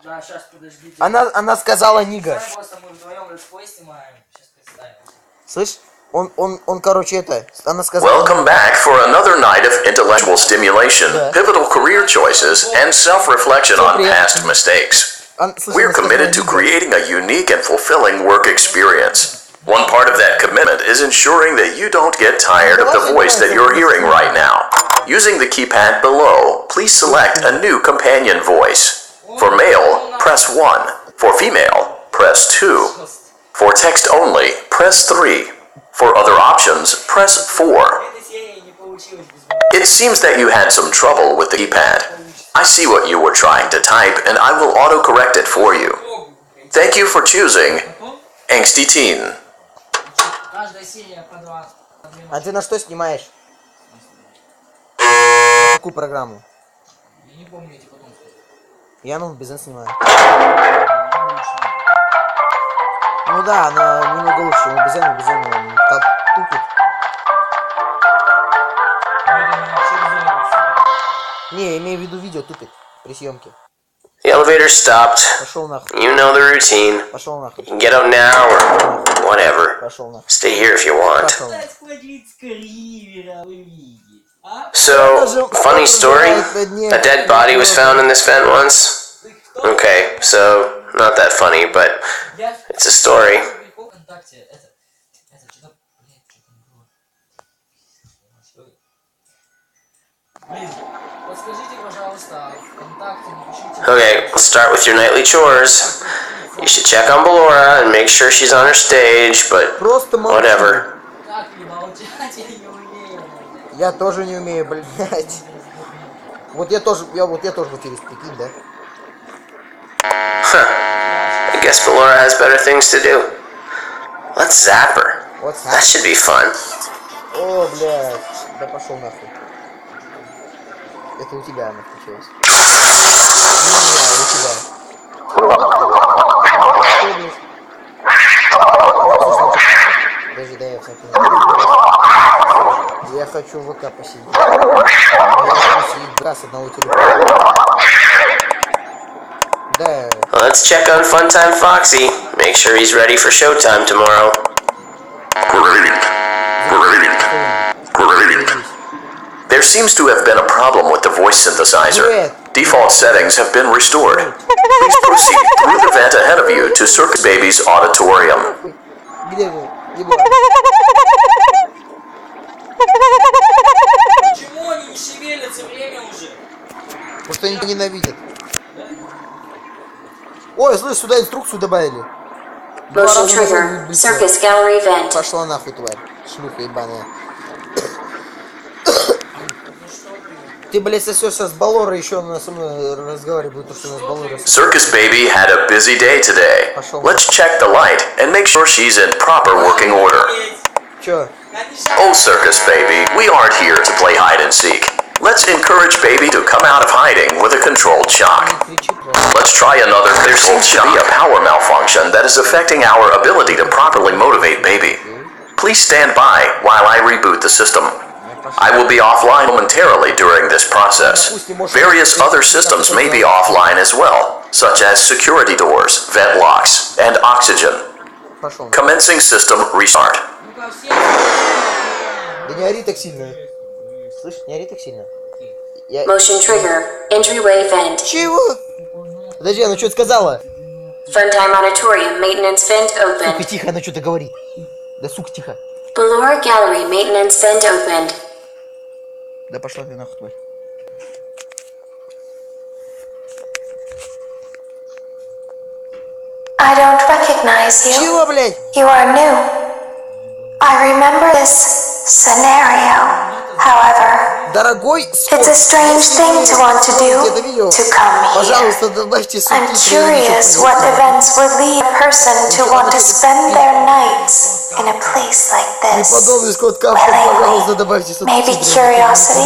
Да, сейчас, подождите. Она сказала нига. Просто мы вдвоем летсплей снимаем. Сейчас представим. Слышь? Он, короче, это, она сказала... Welcome back for another night of intellectual stimulation, pivotal career choices, and self-reflection on past mistakes. We're committed to creating a unique and fulfilling work experience. One part of that commitment is ensuring that you don't get tired of the voice that you're hearing right now. Using the keypad below, please select a new companion voice. For male, press 1. For female, press 2. For text only, press 3. For other options, press 4. It seems that you had some trouble with the keypad. I see what you were trying to type, and I will auto-correct it for you. Thank you for choosing Angsty Teen. А ты на что снимаешь? На какую программу? Я не помню, эти потом скажу. Я ну без снимаю. Ну да, она немного лучше, но без он тупит. Не, я имею в виду видео тупит при съемке. The elevator stopped. Пошел нахуй. You know the routine. Пошел нахуй. You can get up now or whatever. Пошел нахуй. Stay here if you want. Пошел. So, funny story. A dead body was found in this vent once. Okay, so not that funny, but it's a story. Okay, let's start with your nightly chores. You should check on Ballora and make sure she's on her stage, but whatever. Я тоже не умею, блядь. Вот я тоже через прикинь, да? Huh. I guess Ballora has better things to do. Let's zap her. That should be fun. О, блядь. Да пошел нахуй. Это у тебя она включилась. Не, у тебя. Подожди, дай я всякий. Я хочу в ВК посидеть. Я хочу сидеть с одного телефона. Да. Let's check on Funtime Foxy. Make sure he's ready for showtime tomorrow. There seems to have been a problem with the voice synthesizer. Default settings have been restored. Please proceed through the vent ahead of you to Circus Baby's auditorium. Почему они не шевелятся? Время уже. Потому что они ненавидят. Ой, слышь, сюда инструкцию добавили. Motion trigger. Circus gallery vent. Пошла нахуй, тварь. Шлюха ебаная. Ты, блядь, сосешься с Баллорой, еще она со мной разговаривает, потому что у нас Баллора... Circus Baby had a busy day today. Let's check the light and make sure she's in proper working order. Чё? Oh, Circus Baby, we aren't here to play hide and seek. Let's encourage Baby to come out of hiding with a controlled shock. Let's try another. There seems to be a power malfunction that is affecting our ability to properly motivate Baby. Please stand by while I reboot the system. I will be offline momentarily during this process. Various other systems may be offline as well, such as security doors, vent locks, and oxygen. Commencing system restart. Да не ори так сильно. Слышь, не ори так сильно. Motion trigger. Entryway vent. Чего? Подожди, она что-то сказала? Funtime auditorium maintenance vent open. Сука, тихо, она что-то говорит. Да сука, тихо. Ballora gallery maintenance vent opened. Да пошла ты нахуй, тварь. I don't recognize you. Чего, блядь? You are new. I remember this scenario. However, Дорогой, it's a strange thing to want to do, to come here. Пожалуйста, добавьте I'm субтитры. curious what events would lead a person to want to spend their nights in a place like this. Неподобный скот капшин, пожалуйста, добавьте субтитры. Maybe curiosity,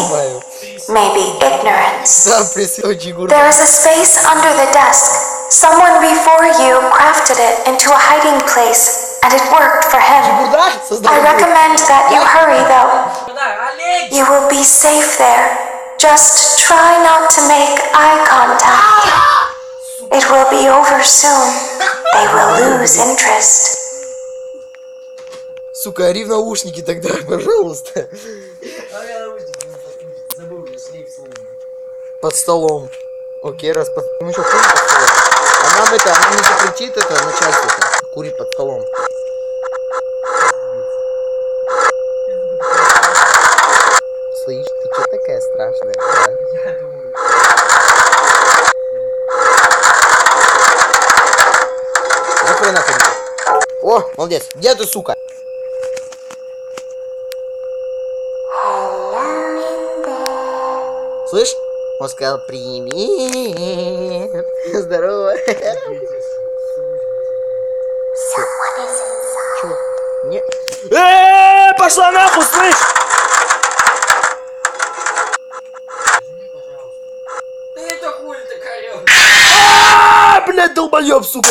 maybe ignorance. Сам присел Джигур. There is a space under the desk. Someone before you crafted it into a hiding place, and it worked for him. I recommend that you hurry, though. You will be safe there. Just try not to make eye contact. It will be over soon. They will lose interest. Сука, ори в наушники тогда, пожалуйста. Забыл, я шлейф сломан. Под столом. Окей, раз под... Ну что, курить под столом? А нам это, нам не запретит это, начальство-то, курить под столом. Слышь, ты что такая страшная, а? Я думаю. Закрой нахуй. О, молодец. Где ты, сука? Слышь? Он сказал привет. Здорово. Чё? Не. Пошла нахуй, слышь! Да это хуй ты корёк. Блядь, долбоёб, сука.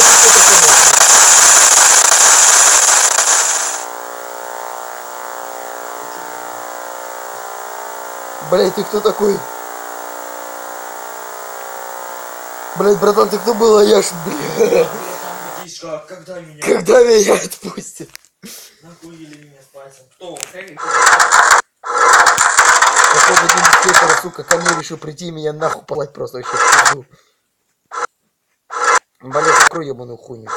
Блядь, ты кто такой? Блядь, братан, ты кто был? А я ж, блядь. Когда меня? Когда меня отпустят? Нахуили меня с пальцем. Кто? Фредди? Какого-то инспектора, сука, ко мне решил прийти и меня нахуй полать просто вообще в пизду. Блядь, закрой ебаную хуйню.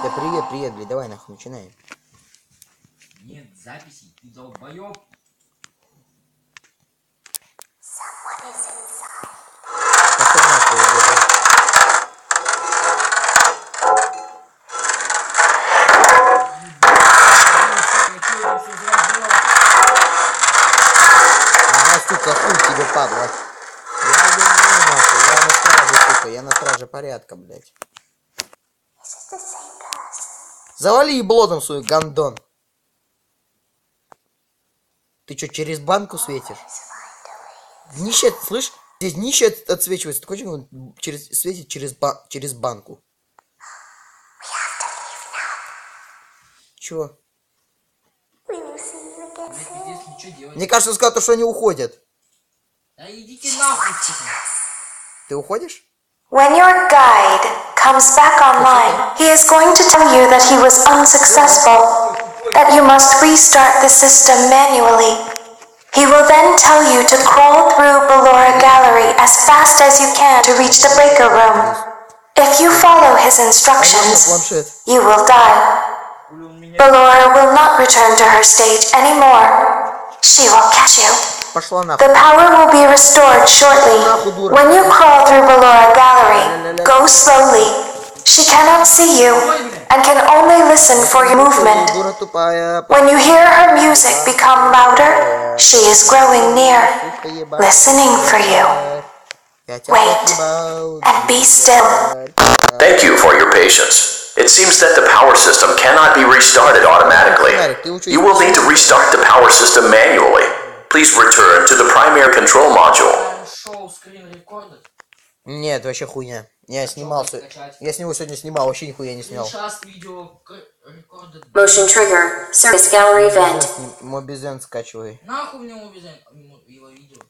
Да привет, привет, блядь, давай нахуй начинаем. Нет записей, ты долбоёб. Пошел нахуй, блядь. Ага, сука, хуй тебе, падла. Я не нахуй, я на страже, сука, я на страже порядка, блядь. Завали ебло там свой гандон. Ты что, через банку светишь? Днище, слышь? Здесь днище отсвечивается. Ты хочешь, светит через банку? Чё? Мне кажется, он сказал, что они уходят. Да идите нахуй, тихо. Ты уходишь? When your guide comes back online, he is going to tell you that he was unsuccessful, that you must restart the system manually. He will then tell you to crawl through Ballora Gallery as fast as you can to reach the breaker room. If you follow his instructions, you will die. Ballora will not return to her stage anymore. She will catch you. Пошла нахуй. The power will be restored shortly. When you crawl through Ballora Gallery, go slowly. She cannot see you and can only listen for your movement. Дура тупая. When you hear her music become louder, she is growing near, listening for you. Wait and be still. Thank you for your patience. It seems that the power system cannot be restarted automatically. You will need to restart the power system manually. Please return to the primary control module. Шоу скрин рекордер. Нет, вообще хуйня. Я снимал, я с него сегодня снимал, вообще нихуя не снял. Сейчас видео рекордер. Motion trigger. Surface gallery vent. Мобизен скачивай. Нахуй мне убежать его видео.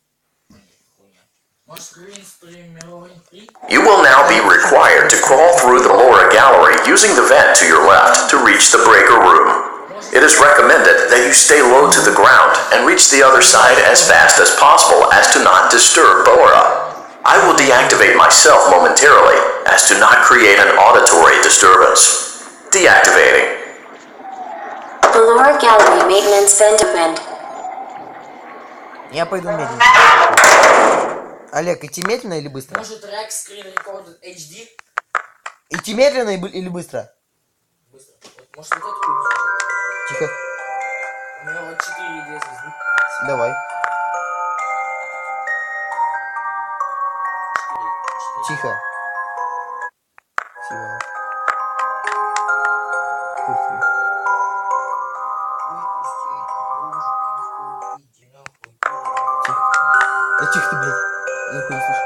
Может скрин стримирование фри? You will now be required to crawl through the lower gallery using the vent to your left to reach the breaker room. It is recommended that you stay low to the ground and reach the other side as fast as possible as to not disturb Bora. I will deactivate myself momentarily as to not create an auditory disturbance. Deactivating. Ballora gallery maintenance vent opened. Я пойду медленно. Олег, идти медленно или быстро? Может трек скрин рекордер HD? Идти медленно или быстро? Быстро. Может вот эту хуйню? Тихо. У меня вот 4 единицы звук. Давай. Тихо. Тихо. Тихо. Да тихо ты, блядь. нихуя не слышу.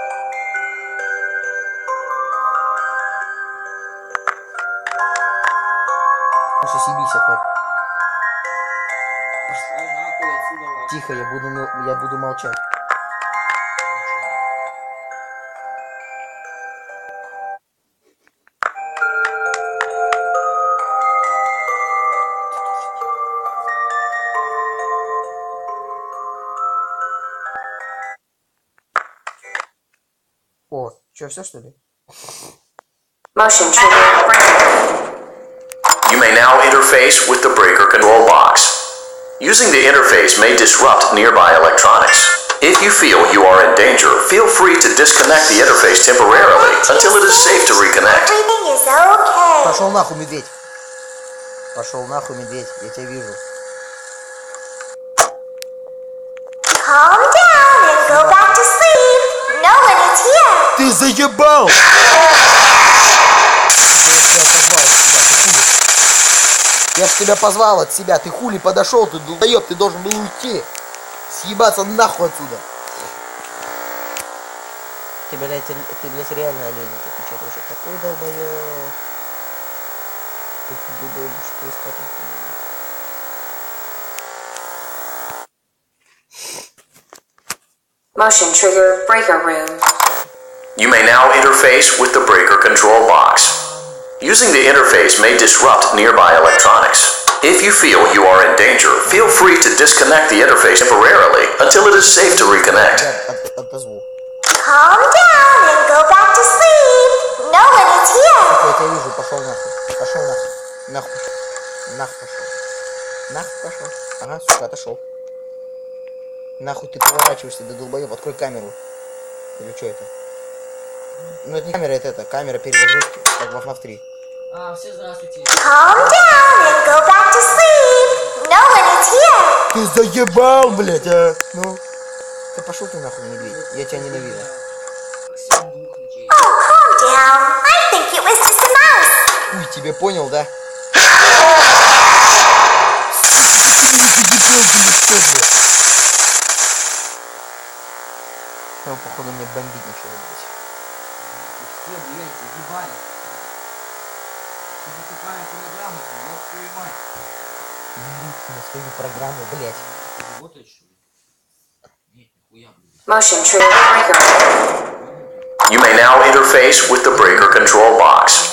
Слушай, съебись, отваль. Тихо, я буду молчать. О, что, все что ли? Motion trigger. You may now interface with the breaker control box. Using the interface may disrupt nearby electronics. If you feel you are in danger, feel free to disconnect the interface temporarily until it is safe to reconnect. Everything is okay. Пошел нахуй, медведь. Пошел нахуй, медведь. Я тебя вижу. Calm down and go back to sleep. No one is here. Ты заебал! Я ж тебя позвал от себя. Ты хули подошел, ты долбоёб, ты должен был уйти. Съебаться нахуй отсюда. Ты, блядь, реально олень. Ты что-то уже такой долбоёб. Ты долбоёб, что искать нахуй. Motion trigger breaker room. You may now interface with the breaker control box. Using the interface may disrupt nearby electronics. If you feel you are in danger, feel free to disconnect the interface temporarily until it is safe to reconnect. Calm down and go back to sleep. No one is here. Я тебя вижу, пошел нахуй. Пошел нахуй. Нахуй. Нахуй пошел. Нахуй пошел. Ага, сука, отошел. Нахуй ты поворачиваешься, да долбоёб, открой камеру. Или что это? Ну это не камера, это камера перезагрузки, как в FNAF 3. Все здравствуйте. Calm down and go back to sleep. No one is here. Ты заебал, блядь, а? Ну. Да пошел ты нахуй, медведь. Я тебя ненавижу. Oh, calm down. I think it was just a mouse. Хуй тебе, понял, да? Ну, походу, мне бомбить начало, блядь. Все, блядь, загибали. Это тупая программа, ёб твою мать. Не орите на свою программу, блядь. Ты работаешь, что ли? Нет, нихуя, блядь. Motion trigger breaker. You may now interface with the breaker control box.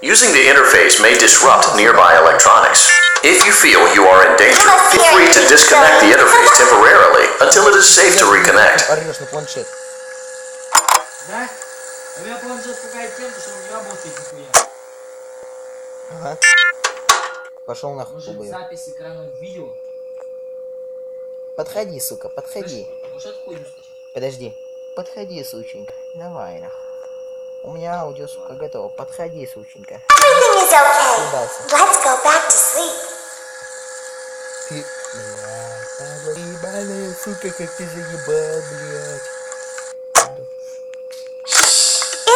Using the interface may disrupt nearby electronics. If you feel you are in danger, feel free to disconnect the interface temporarily until it is safe to reconnect. Орёшь на планшет. Да? А меня планшет пугает тем, что он не работает нихуя. Ага. Пошел нахуй, Может, долбоёб. запись экрана видео? Подходи, сука, подходи. Может, эту хуйню скачать? Подожди. Подходи, сученька. Давай, нахуй. У меня аудио, сука, готово. Подходи, сученька. Everything is okay. Съебался. Let's go back to sleep. Ты, блядь, заебали, сука, как ты заебал, блядь.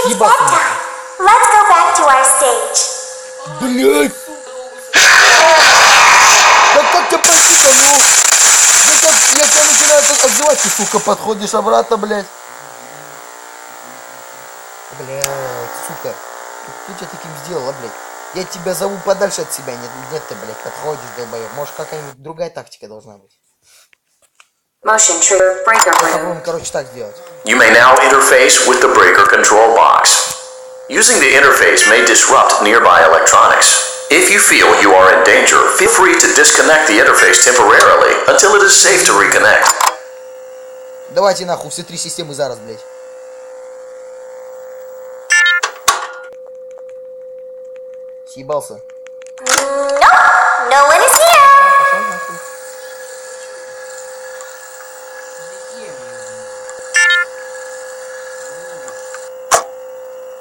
It's bedtime. Let's go back to our stage. Блядь! Да как тебя пройти-то, ну? Да как я тебя начинаю отзывать, ты, сука, подходишь обратно, блядь. Блядь, сука. Кто тебя таким сделала, блядь? Я тебя зову подальше от себя. Нет, ты, блядь, подходишь, долбоёб. Может, какая-нибудь другая тактика должна быть. Motion trigger breaker room. Попробуем, короче, так сделать. You may now interface with the breaker control box. Using the interface may disrupt nearby electronics. If you feel you are in danger, feel free to disconnect the interface temporarily until it is safe to reconnect. Давайте нахуй все три системы зараз, блядь. Съебался. Nope. No one is here. Пошел нахуй.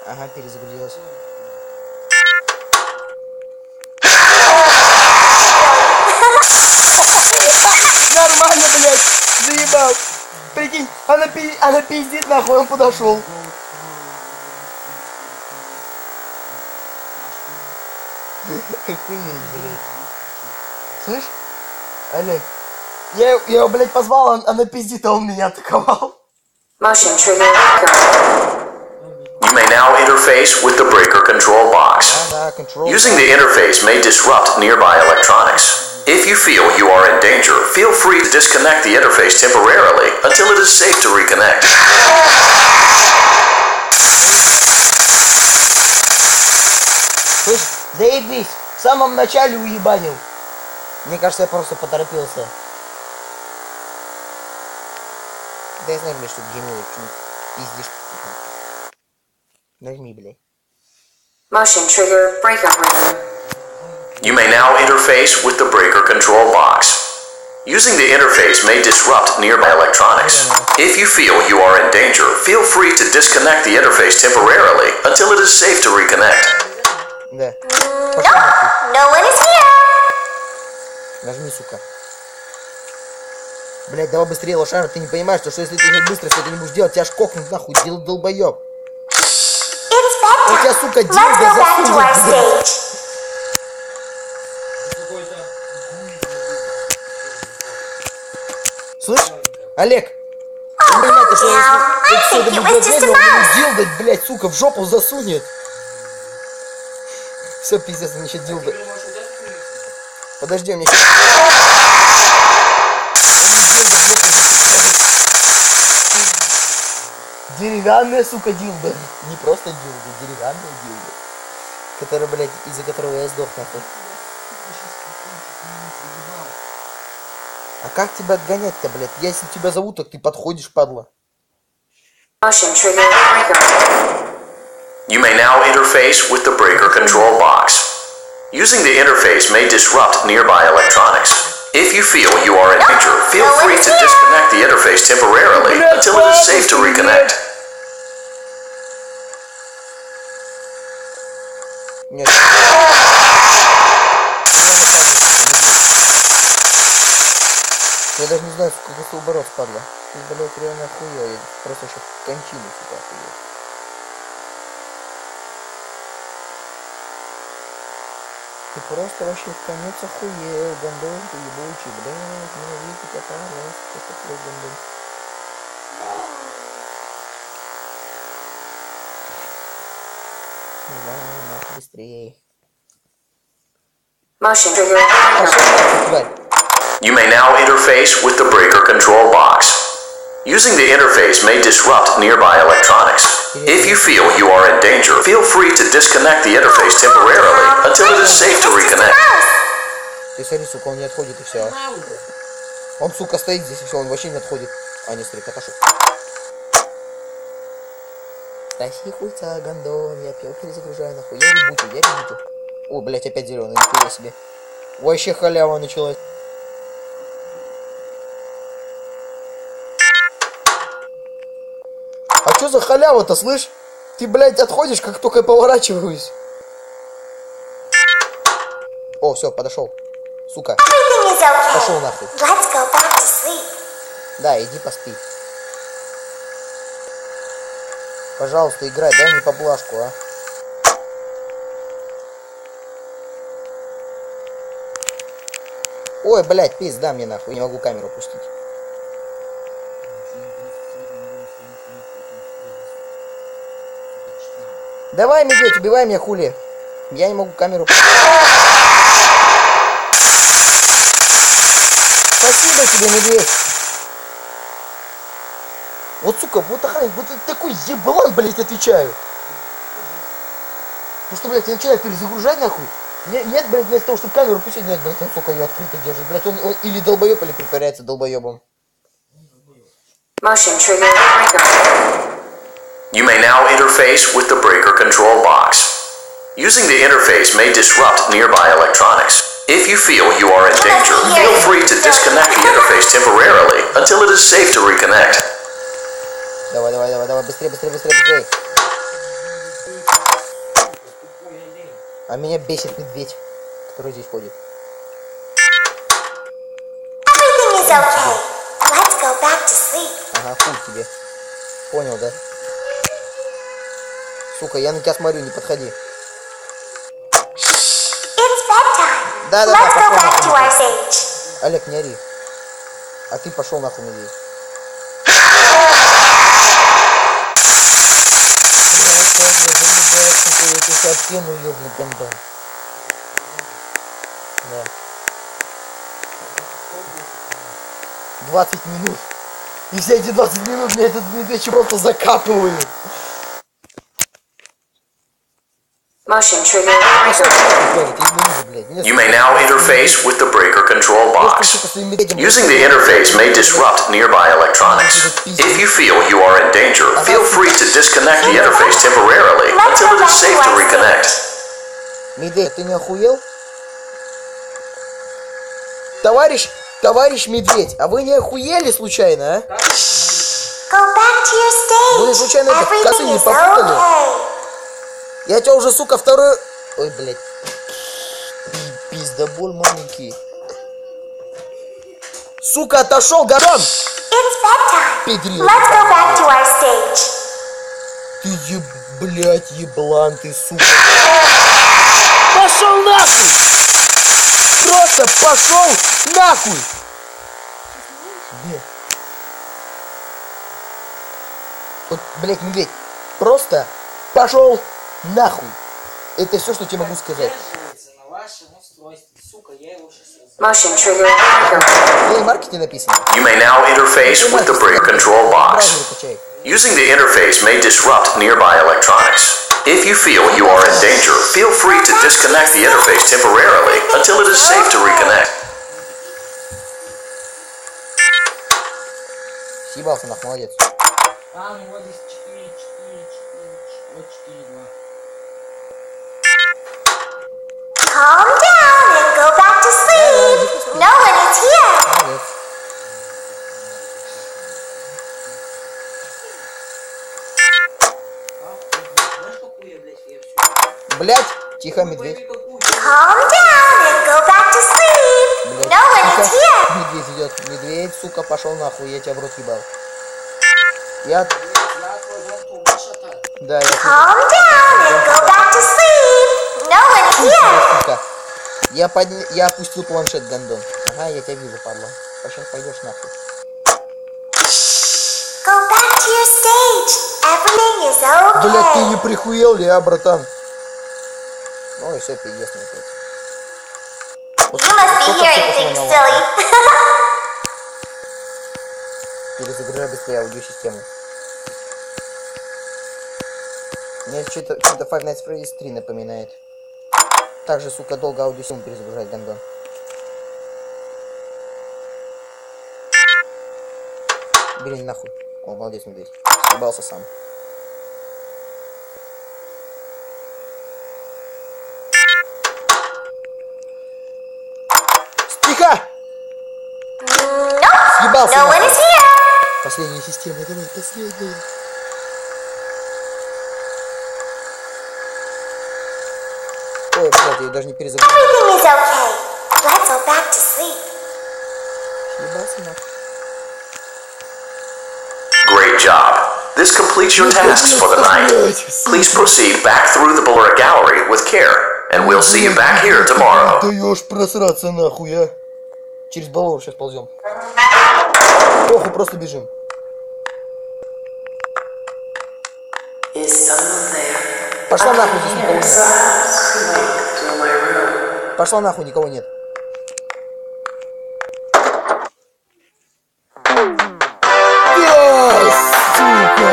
Ага, перезагрузилась. Нормально, блядь. Заебал. Прикинь, она пиздит, нахуй, он подошел. Охуеть, блядь. Слышь? Олег, я его, блядь, позвал, она пиздит, а он меня атаковал. Motion trigger. You may now interface with the breaker control box. Using the interface may disrupt nearby electronics. If you feel you are in danger, feel free to disconnect the interface temporarily until it is safe to reconnect. Слышь, заебись, в самом начале уебанил. Мне кажется, я просто поторопился. Да я знаю, блядь, что геймил, почему пиздишь. Нажми, блядь. Motion trigger breaker rhythm. You may now interface with the breaker control box. Using the interface may disrupt nearby electronics. If you feel you are in danger, feel free to disconnect the interface temporarily until it is safe to reconnect. Да. No one is here. Нажми, сука. Блять, давай быстрее, лошара, ты не понимаешь, что если ты не быстро все это не будешь делать, тебя аж кокнут нахуй, долбоёб. У тебя, сука, дилда засунет. Слышь, Олег, ты понимаешь, что если все это будет время, он дилда, блять, сука, в жопу засунет. Все, пиздец, мне еще дилда. Подожди, у меня сейчас... Деревянная, сука, дилда. Не просто дилда, деревянная дилда. Которая, блядь, из-за которого я сдох, нахуй. А как тебя отгонять-то, блядь? Я если тебя зову, так ты подходишь, падла. You may now interface with the breaker control box. Using the interface may disrupt nearby electronics. If you feel you are in danger, feel free to disconnect the interface temporarily until it is safe to reconnect. Нет. Я даже не знаю, сколько ты уборов, падла. Ты, блядь, реально охуел. Я просто сейчас кончину, сука, охуел. Ты просто вообще в конец охуел, гондон ты ебучий, блядь, ненавидите кота, раз, ты такой гондон. Давай, нахуй, быстрее. Motion trigger. Пошел нахуй, тварь. You may now interface with the breaker control box. Using the interface may disrupt nearby electronics. If you feel you are in danger, feel free to disconnect the interface temporarily until it is safe to reconnect. Ты смотри, сука, он не отходит и все. Он, сука, стоит здесь и все, он вообще не отходит. А, не, смотри, отошел. Таси хуйца, гондон, я пил, перезагружаю, нахуй. Я ребутю. О, блять, опять зеленый, нихуя себе. Вообще халява началась. А чё за халява-то, слышь? Ты, блядь, отходишь, как только я поворачиваюсь. О, все, подошел. Сука. Пошел нахуй. Да, иди поспи. Пожалуйста, играй, дай мне поблажку, а. Ой, блядь, пизда мне нахуй, не могу камеру пустить. Давай, медведь, убивай меня, хули. Я не могу камеру пустить. Спасибо тебе, медведь. Вот, сука, вот охранник, вот такой еблан, блядь, отвечаю. Ну что, блядь, я начинаю перезагружать, нахуй. Нет, блядь, вместо того, чтобы камеру пустить, нет, блядь, он, сука, ее открыто держит. Блядь, он или долбоеб, или притворяется долбоебом. Motion trigger. You may now interface with the breaker control box. Using the interface may disrupt nearby electronics. If you feel you are in danger, feel free to disconnect the interface temporarily until it is safe to reconnect. Давай, быстрее. А меня бесит медведь, который здесь ходит. Ага, хуй тебе. Понял, да? Сука, я на тебя смотрю, не подходи. Да, пошел нахуй. Олег, не ори. А ты пошел нахуй, медведь. стену, ёбаный гандон. Да. 20 минут. И все эти 20 минут мне этот медведь просто закапывают. Motion trigger. You may now interface with the breaker control box. Using the interface may disrupt nearby electronics. If you feel you are in danger, feel free to disconnect the interface temporarily until it is safe to reconnect. Медведь, ты не охуел? Товарищ медведь, а вы не охуели случайно, а? Вы случайно это в косы не попутали? Я тебя уже, сука, второй... Ой, блядь. Пиздоболь маленький. Сука, отошел, Горон! Педрил. Ты, блядь, еблан, ты, сука. Пошел нахуй! Просто пошел нахуй! Вот, блядь, медведь, просто пошел нахуй. Это все, что тебе могу сказать. Motion trigger. В маркете написано. You may now interface with the brake control box. Using the interface may disrupt nearby electronics. If you feel you are in danger, feel free to disconnect the interface temporarily until it is safe to reconnect. Съебался нахуй, молодец. А, ну вот здесь 4, 2. Calm down and go back to sleep. No one is here. Молодец. Блять, тихо, медведь. Calm down and go back to sleep. Блядь, No one is тихо. here. Медведь идет. Медведь, сука, пошел нахуй, я тебя в рот ебал. Я... Да, я... Calm down and go back to sleep. No one is here. Сука. Я опустил планшет, гандон. Ага, я тебя вижу, падла. Сейчас пойдешь нахуй. Go back to your stage. Everything is okay. Блять, ты не прихуел ли, а, братан? Ну и все, пиздец мне опять. Вот, You must be hearing things, silly. Перезагружай быстрее аудиосистему. Мне что-то Five Nights at Freddy's 3 напоминает. Также, сука, долго аудиосистему перезагружать, гандон. Блин, нахуй. О, молодец, медведь. Съебался сам. Тихо! Съебался. No one is here. Последняя система, давай, последняя. Ой, блядь, я даже не перезагрузил. Everything is okay. Let's go back to sleep. Съебался нахуй. Great job. This completes your tasks for the night. Please proceed back through the Ballora Gallery with care, and we'll see you back here tomorrow. Даешь просраться нахуй, а? Через баллон сейчас ползем. Похуй, просто бежим. Пошла нахуй, здесь никого нет. Пошла нахуй, никого нет. Сука!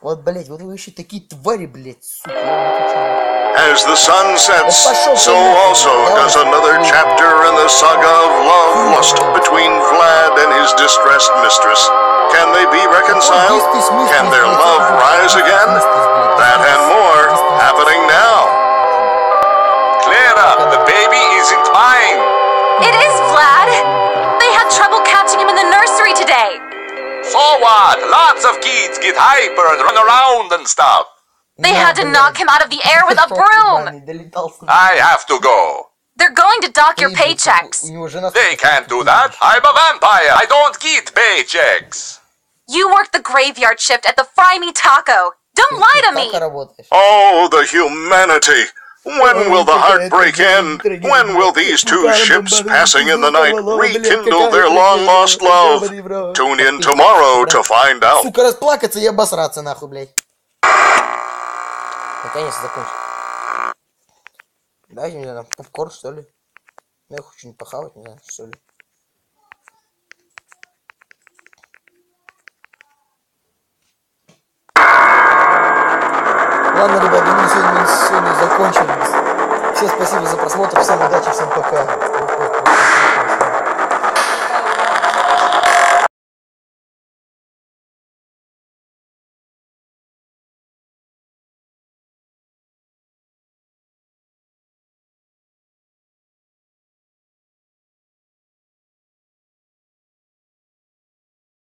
Вот, блять, вот вы еще такие твари, блять, сука. As the sun sets, so also does another chapter in the saga of love lust between Vlad and his distressed mistress. Can they be reconciled? Can their love rise again? That and more happening now. Clear up, the baby isn't mine. It is Vlad. They had trouble catching him in the nursery today. So what? Lots of kids get hyper and run around and stuff. They had to knock him out of the air with a broom. I have to go. They're going to dock your paychecks. They can't do that. I'm a vampire. I don't get paychecks. You work the graveyard shift at the Fry Me Taco. Don't lie to me. Oh, the humanity. When will the heartbreak end? When will these two ships passing in the night rekindle their long-lost love? Tune in tomorrow to find out. Сука, расплакаться и обосраться нахуй, блядь. Наконец-то закончил. Дайте мне там попкорн, что ли? Ну, я хочу что-нибудь похавать, не знаю, что ли. Ладно, ребят, думаю, сегодня закончили. Всем спасибо за просмотр, всем удачи, всем пока.